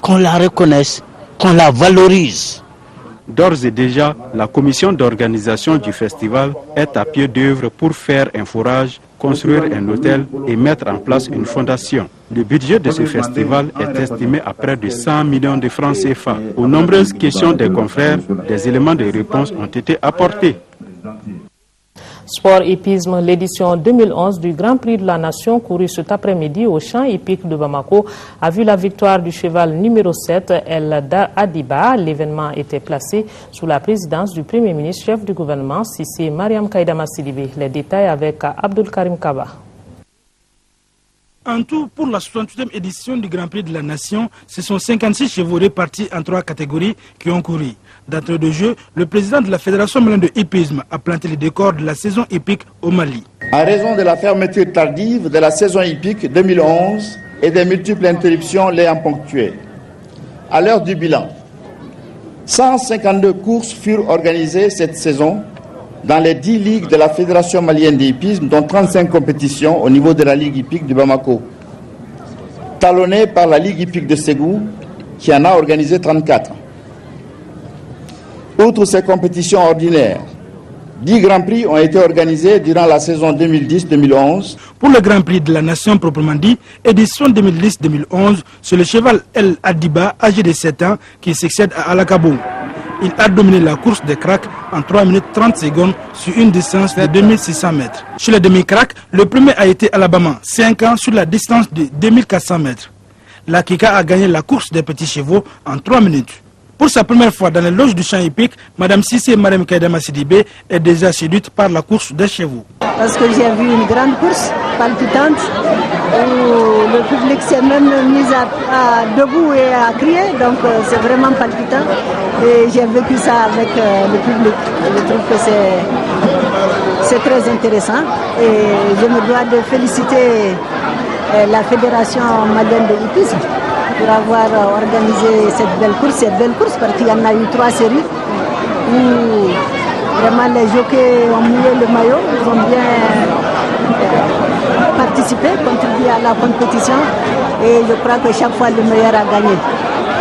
S15: qu'on la valorise.
S13: D'ores et déjà, la commission d'organisation du festival est à pied d'œuvre pour faire un forage, construire un hôtel et mettre en place une fondation. Le budget de ce festival est estimé à près de 100 millions de francs CFA. Aux nombreuses questions des confrères, des éléments de réponse ont été apportés.
S1: Sport hippisme, l'édition 2011 du Grand Prix de la Nation couru cet après-midi au champ hippique de Bamako a vu la victoire du cheval numéro 7, El Adiba. L'événement était placé sous la présidence du Premier ministre, chef du gouvernement, Sissi Mariam Kaïdama Sidibé. Les détails avec Abdul Karim Kaba.
S17: En tout, pour la 68e édition du Grand Prix de la Nation, ce sont 56 chevaux répartis en 3 catégories qui ont couru. D'entrée de jeu, le président de la Fédération malienne de hippisme a planté les décors de la saison hippique au Mali.
S18: En raison de la fermeture tardive de la saison hippique 2011 et des multiples interruptions l'ayant ponctuée, à l'heure du bilan, 152 courses furent organisées cette saison dans les 10 ligues de la Fédération malienne de hippisme, dont 35 compétitions au niveau de la Ligue hippique de Bamako, talonnée par la Ligue hippique de Ségou, qui en a organisé 34. Outre ces compétitions ordinaires, 10 Grands Prix ont été organisés durant la saison 2010-2011.
S17: Pour le Grand Prix de la Nation proprement dit, édition 2010-2011, c'est le cheval El Adiba, âgé de 7 ans, qui succède à Alakabo. Il a dominé la course des cracks en 3 minutes 30 secondes sur une distance de 2600 mètres. Chez les demi-cracks, le premier a été Alabama, 5 ans sur la distance de 2400 mètres. La Kika a gagné la course des petits chevaux en 3 minutes. Pour sa première fois dans les loges du champ hippique, Mme Sissé Mariam Kaïdama Sidibé est déjà séduite par la course des chevaux.
S19: Parce que j'ai vu une grande course palpitante où le public s'est même mis debout et à crier, donc c'est vraiment palpitant. Et j'ai vécu ça avec le public. Je trouve que c'est très intéressant et je me dois de féliciter la Fédération malienne de hippisme pour avoir organisé cette belle course parce qu'il y en a eu 3 séries où vraiment les jockeys ont mouillé le maillot, ils ont bien participé, contribué à la compétition et je crois que chaque fois le meilleur a gagné.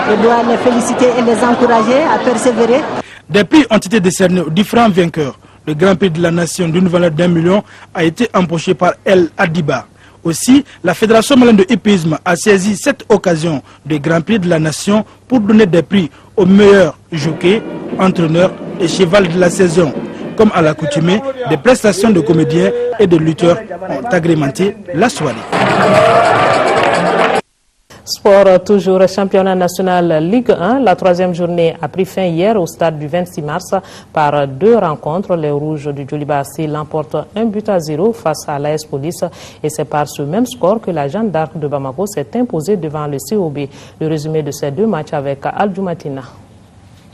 S19: Je dois les féliciter et les encourager à persévérer.
S17: Des prix ont été décernés aux différents vainqueurs. Le Grand Prix de la Nation d'une valeur d'1 million a été empoché par El Adiba. Aussi, la Fédération malienne de hippisme a saisi cette occasion du Grand Prix de la Nation pour donner des prix aux meilleurs jockeys, entraîneurs et cheval de la saison. Comme à l'accoutumée, des prestations de comédiens et de lutteurs ont agrémenté la soirée.
S1: Sport toujours, championnat national Ligue 1. La 3e journée a pris fin hier au stade du 26 mars par 2 rencontres. Les Rouges du Djolibassi l'emportent 1-0 face à l'AS Police et c'est par ce même score que la Jeanne d'Arc de Bamako s'est imposée devant le COB. Le résumé de ces 2 matchs avec Al-Jumatina.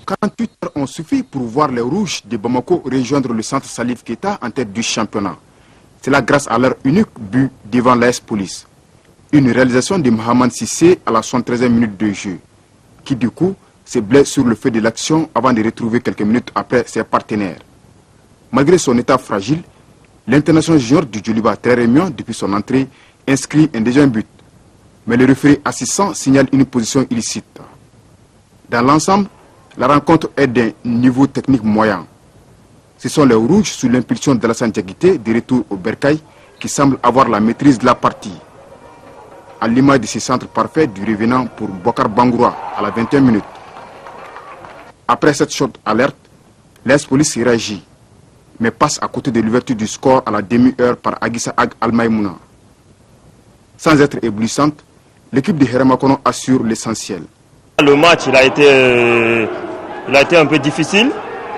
S20: 48 heures ont suffi pour voir les Rouges de Bamako rejoindre le centre Salif Keita en tête du championnat. C'est là grâce à leur unique but devant l'AS Police. Une réalisation de Mohamed Sissé à la 73e minute de jeu, qui du coup se blesse sur le feu de l'action avant de retrouver quelques minutes après ses partenaires. Malgré son état fragile, l'international junior du Djoliba, très réunion depuis son entrée, inscrit un deuxième but. Mais le référé assistant signale une position illicite. Dans l'ensemble, la rencontre est d'un niveau technique moyen. Ce sont les Rouges, sous l'impulsion de la Diakité, de retour au Bercail, qui semblent avoir la maîtrise de la partie. À l'image de ce centre parfait du revenant pour Bokar Bangoura à la 21e minute. Après cette shot alerte, l'AS Police réagit, mais passe à côté de l'ouverture du score à la demi-heure par Aguissa Ag Al-Maïmouna. Sans être éblouissante, l'équipe de Heramakono assure l'essentiel.
S2: Le match il a été un peu difficile,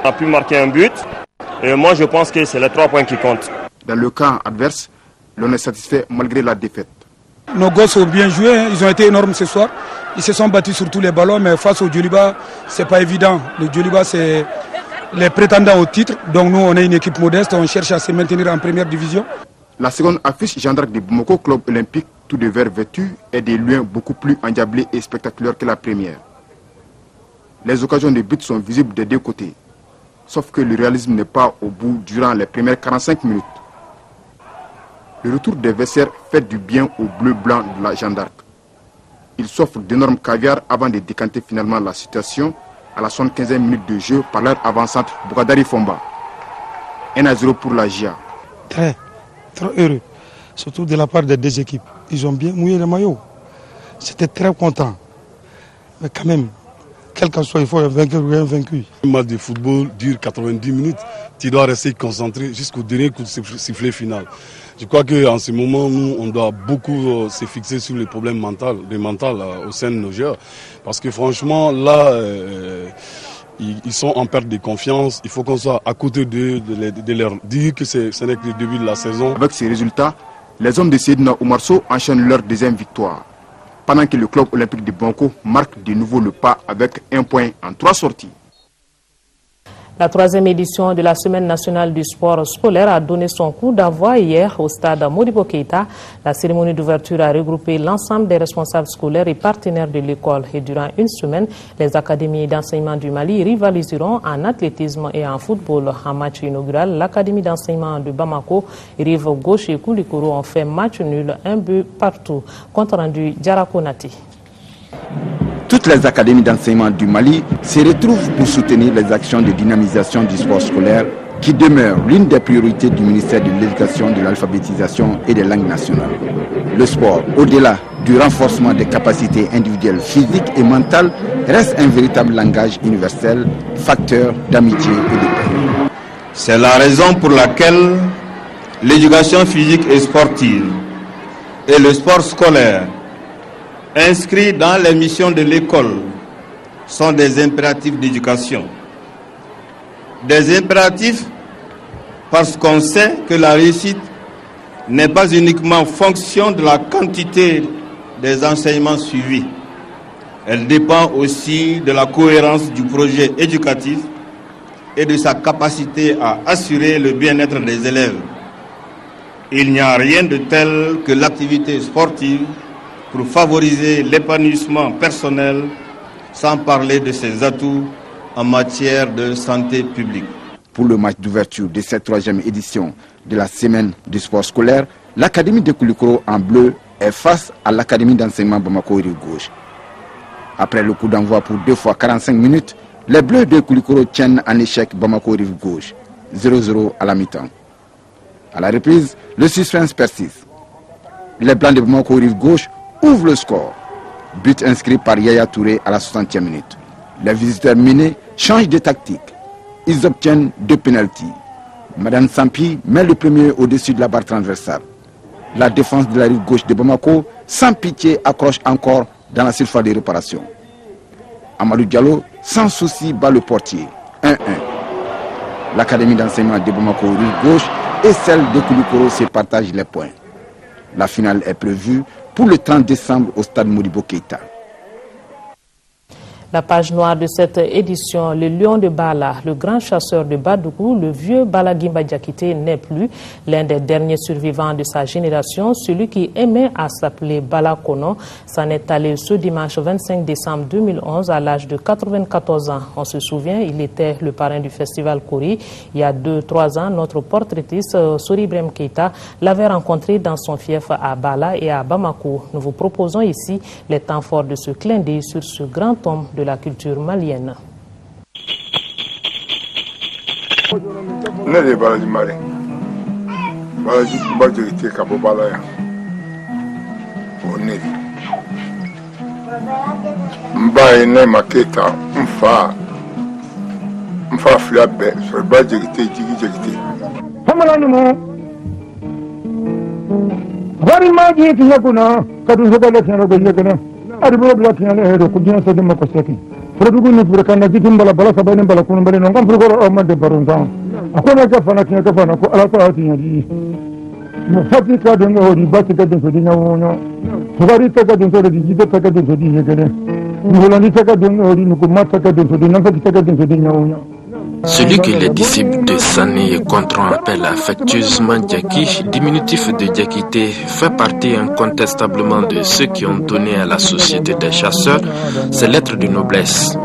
S2: on a pu marquer un but, et moi je pense que c'est les 3 points qui comptent.
S20: Dans le camp adverse, l'on est satisfait malgré la défaite.
S17: Nos gosses ont bien joué, hein. Ils ont été énormes ce soir. Ils se sont battus sur tous les ballons, mais face au Djoliba, c'est pas évident. Le Djoliba, c'est les prétendants au titre. Donc nous, on est une équipe modeste, on cherche à se maintenir en première division.
S20: La seconde affiche Jeanne d'Arc de Bamako, club olympique, tout de vert vêtu, est de loin beaucoup plus endiablée et spectaculaire que la première. Les occasions de but sont visibles des deux côtés. Sauf que le réalisme n'est pas au bout durant les premières 45 minutes. Le retour des vestiaires fait du bien au bleu-blanc de la Jeanne d'Arc. Ils s'offrent d'énormes caviars avant de décanter finalement la situation à la 75e minute de jeu par leur avant-centre Bougadari Fomba. 1-0 pour la GIA.
S17: Très heureux, surtout de la part des deux équipes. Ils ont bien mouillé le maillot. C'était très content. Mais quand même, quel qu'en soit, il faut un vainqueur ou un vaincu.
S3: Un match de football dure 90 minutes. Tu dois rester concentré jusqu'au dernier coup de sifflet final. Je crois qu'en ce moment, nous, on doit beaucoup se fixer sur les problèmes mentaux au sein de nos joueurs. Parce que franchement, là, ils sont en perte de confiance. Il faut qu'on soit à côté d'eux, de leur dire que ce n'est que le début de la saison.
S20: Avec ces résultats, les hommes de Seydina Oumarso enchaînent leur deuxième victoire. Pendant que le club olympique de Banco marque de nouveau le pas avec 1 point en 3 sorties.
S1: La 3e édition de la Semaine nationale du sport scolaire a donné son coup d'envoi hier au stade Modibo Keïta. La cérémonie d'ouverture a regroupé l'ensemble des responsables scolaires et partenaires de l'école. Et durant une semaine, les académies d'enseignement du Mali rivaliseront en athlétisme et en football. En match inaugural, l'académie d'enseignement de Bamako, Rive Gauche et Koulikoro ont fait match nul, 1 but partout. Compte rendu Diarako Nati.
S5: Toutes les académies d'enseignement du Mali se retrouvent pour soutenir les actions de dynamisation du sport scolaire qui demeure l'une des priorités du ministère de l'Éducation, de l'Alphabétisation et des langues nationales. Le sport, au-delà du renforcement des capacités individuelles, physiques et mentales, reste un véritable langage universel, facteur d'amitié et de paix.
S16: C'est la raison pour laquelle l'éducation physique et sportive et le sport scolaire inscrits dans les missions de l'école sont des impératifs d'éducation. Des impératifs parce qu'on sait que la réussite n'est pas uniquement fonction de la quantité des enseignements suivis. Elle dépend aussi de la cohérence du projet éducatif et de sa capacité à assurer le bien-être des élèves. Il n'y a rien de tel que l'activité sportive pour favoriser l'épanouissement personnel, sans parler de ses atouts en matière de santé publique.
S5: Pour le match d'ouverture de cette 3e édition de la semaine du sport scolaire, l'académie de Koulikoro en bleu est face à l'académie d'enseignement Bamako Rive Gauche. Après le coup d'envoi pour 2 fois 45 minutes, les bleus de Koulikoro tiennent en échec Bamako Rive Gauche, 0-0 à la mi-temps. À la reprise, le suspense persiste. Les blancs de Bamako Rive Gauche ouvre le score. But inscrit par Yaya Touré à la 60e minute. Les visiteurs menés changent de tactique. Ils obtiennent 2 pénaltys. Madame Sampi met le premier au-dessus de la barre transversale. La défense de la rive gauche de Bamako, sans pitié, accroche encore dans la surface de réparation. Amadou Diallo, sans souci, bat le portier. 1-1. L'académie d'enseignement de Bamako rive gauche et celle de Koulikoro se partagent les points. La finale est prévue pour le 30 décembre au stade Modibo Keïta.
S1: La page noire de cette édition, le lion de Bala, le grand chasseur de Badougou, le vieux Bala Gimba Diakité n'est plus. L'un des derniers survivants de sa génération, celui qui aimait à s'appeler Bala Kono, s'en est allé ce dimanche 25 décembre 2011 à l'âge de 94 ans. On se souvient, il était le parrain du festival Kori. Il y a 2-3 ans, notre portraitiste Sori Ibrahim Keita l'avait rencontré dans son fief à Bala et à Bamako. Nous vous proposons ici les temps forts de ce clin d'œil sur ce grand homme de la culture malienne.
S4: Ne Balaji Mare. Balaji Badjirite Kabo Balaya. Oneli. Mbaye ne maketa mfa flabe sur Badjirite Jigi Jigite.
S7: Hamalani mo. Bari maji tiyakuna kadu zagala tiyana gonyekana. Adibula blatiana hero kujina sadi makoseki. Produgu ni furakana jikimbala bala sabani bala kunubali nongam furugoro amade barunzan. Akona kafana kinya kafana ko alata atinya di. Mufati ka dongo hori bati ka dongo di nyawono. Fugari ta ka dongo di jide ta ka dongo di yekene. Mulani ta ka dongo hori nukumata ka dongo di nafati ta ka dongo di nyawono.
S8: Celui que les disciples de Sané et Contron appellent affectueusement Diaki, diminutif de Diakité, fait partie incontestablement de ceux qui ont donné à la société des chasseurs ses lettres de noblesse.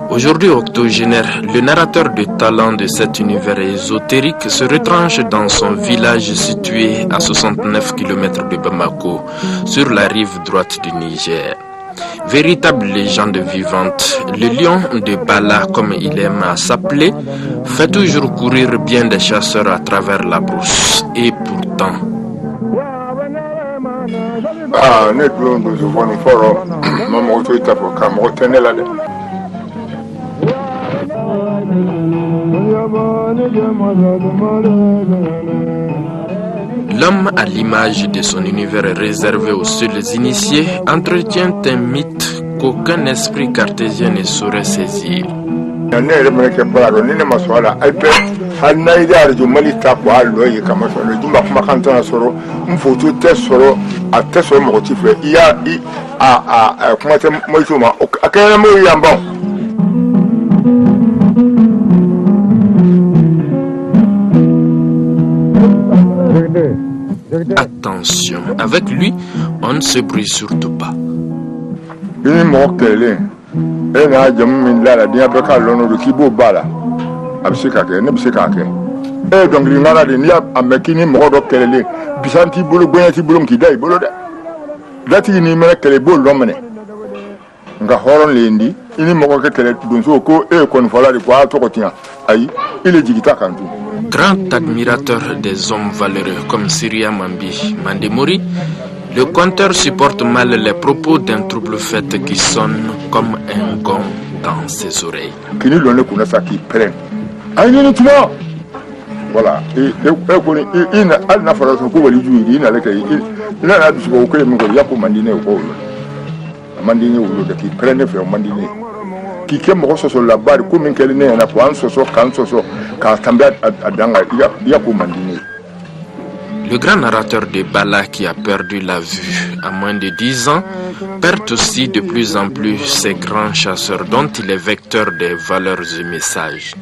S8: Aujourd'hui octogénaire, le narrateur de talent de cet univers ésotérique se retranche dans son village situé à 69 km de Bamako, sur la rive droite du Niger. Véritable légende vivante, le lion de Bala, comme il aime à s'appeler, fait toujours courir bien des chasseurs à travers la brousse. Et pourtant... L'homme, à l'image de son univers réservé aux seuls initiés, entretient un mythe qu'aucun esprit cartésien ne saurait saisir. Attention, avec lui, on ne se brûle surtout pas. Grand admirateur des hommes valeureux comme Syria Mambi Mandemori, le conteur supporte mal les propos d'un trouble fait qui sonne comme un gong dans ses oreilles.
S4: Voilà,
S8: le grand narrateur de Bala qui a perdu la vue à moins de 10 ans perd aussi de plus en plus ces grands chasseurs dont il est vecteur des valeurs et messages.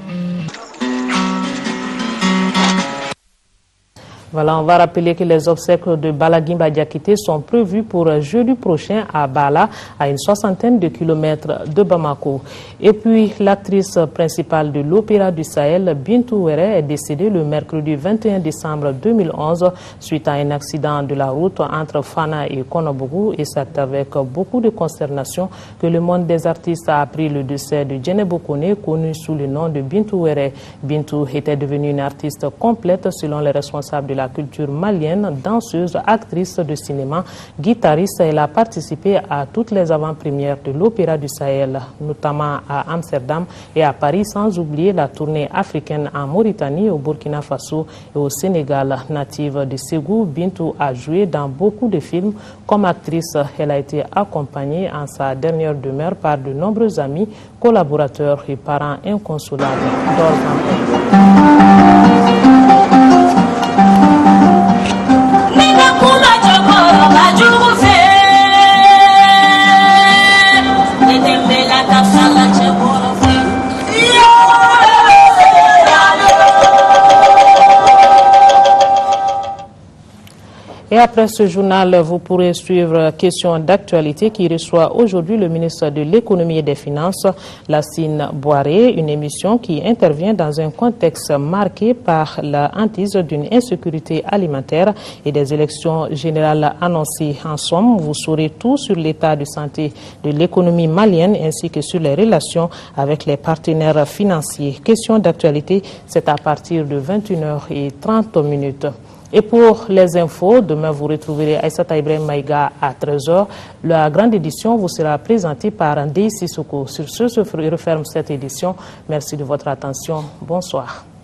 S1: Voilà, on va rappeler que les obsèques de Bala Gimba Diakité sont prévues pour jeudi prochain à Bala, à une 60aine de kilomètres de Bamako. Et puis, l'actrice principale de l'Opéra du Sahel, Bintou Wéré, est décédée le mercredi 21 décembre 2011 suite à un accident de la route entre Fana et Konobougou. Et c'est avec beaucoup de consternation que le monde des artistes a appris le décès de Djenebo Kone, connu sous le nom de Bintou Wéré. Bintou était devenue une artiste complète selon les responsables de la culture malienne, danseuse, actrice de cinéma, guitariste. Elle a participé à toutes les avant-premières de l'Opéra du Sahel, notamment à Amsterdam et à Paris, sans oublier la tournée africaine en Mauritanie, au Burkina Faso et au Sénégal. Native de Ségou, Bintou a joué dans beaucoup de films. Comme actrice, elle a été accompagnée en sa dernière demeure par de nombreux amis, collaborateurs et parents inconsolables
S22: La
S1: Et après ce journal, vous pourrez suivre Question d'actualité qui reçoit aujourd'hui le ministre de l'Économie et des Finances, Lassine Boiré, une émission qui intervient dans un contexte marqué par la hantise d'une insécurité alimentaire et des élections générales annoncées. En somme, vous saurez tout sur l'état de santé de l'économie malienne ainsi que sur les relations avec les partenaires financiers. Question d'actualité, c'est à partir de 21h30. Et pour les infos, demain vous retrouverez Aïssata Ibrahim Maïga à 13h. La grande édition vous sera présentée par Ndei Sissoko. Sur ce, se referme cette édition. Merci de votre attention. Bonsoir.